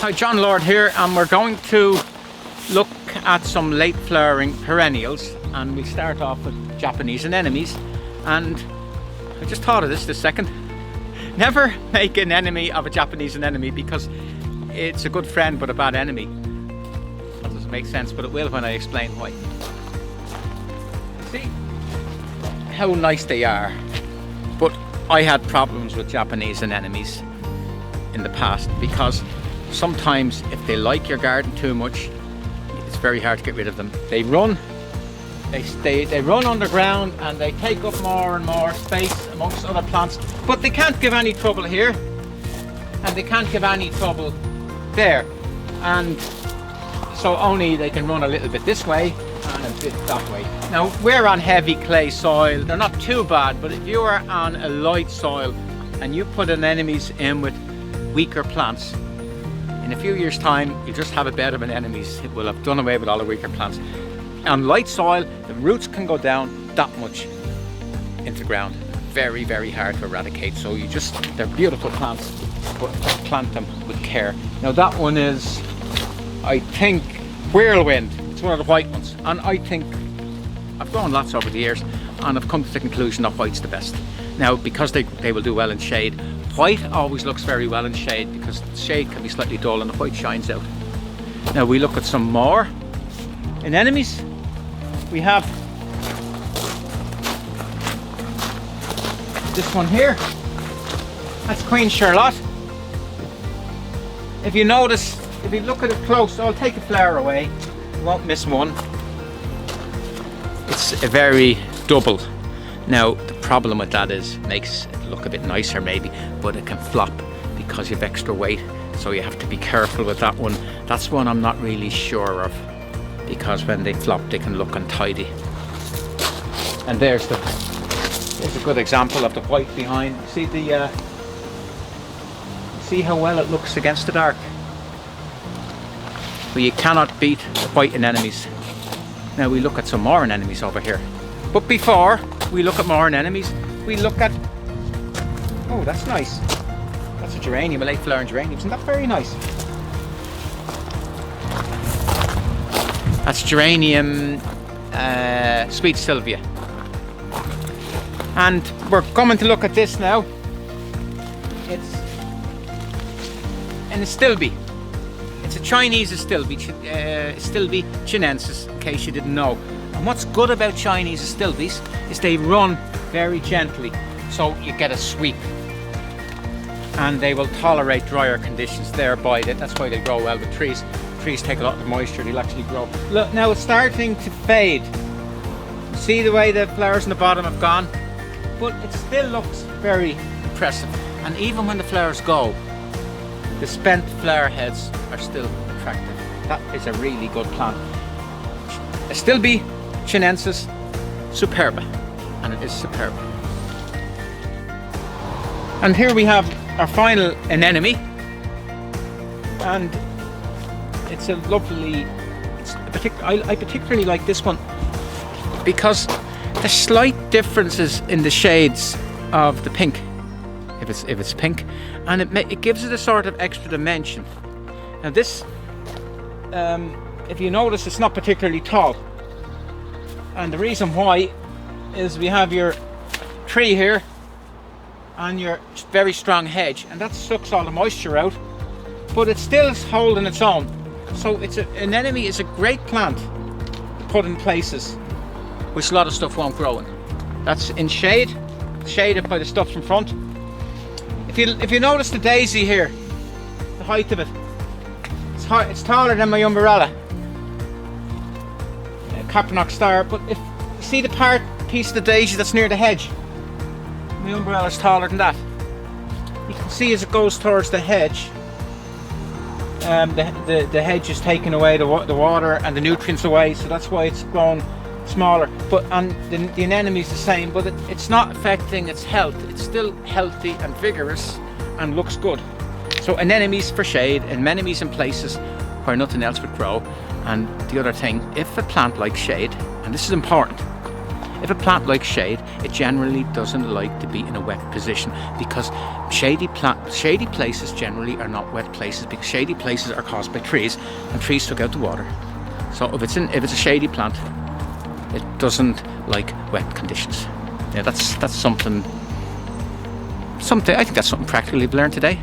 Hi, John Lord here, and we're going to look at some late flowering perennials, and we'll start off with Japanese anemones. And I just thought of this second. Never make an enemy of a Japanese anemone, because it's a good friend but a bad enemy. That doesn't make sense, but it will when I explain why. See how nice they are, but I had problems with Japanese anemones in the past, because sometimes if they like your garden too much, it's very hard to get rid of them. They run underground, and they take up more and more space amongst other plants, but they can't give any trouble here, and they can't give any trouble there, and so only they can run a little bit this way and a bit that way. Now, we're on heavy clay soil. They're not too bad, but if you are on a light soil and you put anemones in with weaker plants, in a few years time you just have a bed of anemones. It will have done away with all the weaker plants. On light soil, the roots can go down that much into the ground. Very, very hard to eradicate. So they're beautiful plants, but plant them with care. Now that one is, I think, Whirlwind. It's one of the white ones, and I think I've grown lots over the years, and I've come to the conclusion that white's the best. Now, because they will do well in shade. White always looks very well in shade, because the shade can be slightly dull and the white shines out. Now we look at some more anemones. We have this one here. That's Queen Charlotte. If you notice, if you look at it close, I'll take a flower away. You won't miss one. It's a very double. Now the problem with that is it makes it look a bit nicer maybe, but it can flop because you have extra weight, so you have to be careful with that one. That's one I'm not really sure of, because when they flop they can look untidy. And there's a good example of the white behind. See see how well it looks against the dark. But you cannot beat the white anemones. Now we look at some more anemones over here. But before we look at more anemones, we look at, oh, that's nice. That's a geranium, a late flowering geranium. Isn't that very nice? That's geranium sweet Sylvia. And we're coming to look at this now. It's an Astilbe. It's a Chinese Astilbe, Astilbe chinensis, in case you didn't know. And what's good about Chinese Astilbes is they run very gently, so you get a sweep, and they will tolerate drier conditions, thereby that's why they grow well with trees. Trees take a lot of moisture, they'll actually grow. Look, now it's starting to fade. See the way the flowers on the bottom have gone? But it still looks very impressive, and even when the flowers go, the spent flower heads are still attractive. That is a really good plant. Astilbe chinensis Superba, and it is superb. And here we have our final anemone, and it's a lovely. I particularly like this one because there's slight differences in the shades of the pink, if it's pink, and it gives it a sort of extra dimension. Now this, if you notice, it's not particularly tall. And the reason why is we have your tree here and your very strong hedge, and that sucks all the moisture out, but it still is holding its own. So an anemone is a great plant to put in places which a lot of stuff won't grow in. That's in shade, shaded by the stuff in front. If you notice the daisy here, the height of it, it's taller than my umbrella. Capronoc star, but if you see the piece of the daisy that's near the hedge, my umbrella is taller than that. You can see as it goes towards the hedge, the hedge is taking away the water and the nutrients away, so that's why it's grown smaller. But the anemone is the same, but it's not affecting its health. It's still healthy and vigorous and looks good. So anemones for shade, anemones in places where nothing else would grow. And the other thing, if a plant likes shade, and this is important, If a plant likes shade, it generally doesn't like to be in a wet position, because shady places generally are not wet places, because shady places are caused by trees, and trees took out the water. So if it's a shady plant, it doesn't like wet conditions. Yeah, that's something. I think that's something practical we've learned today.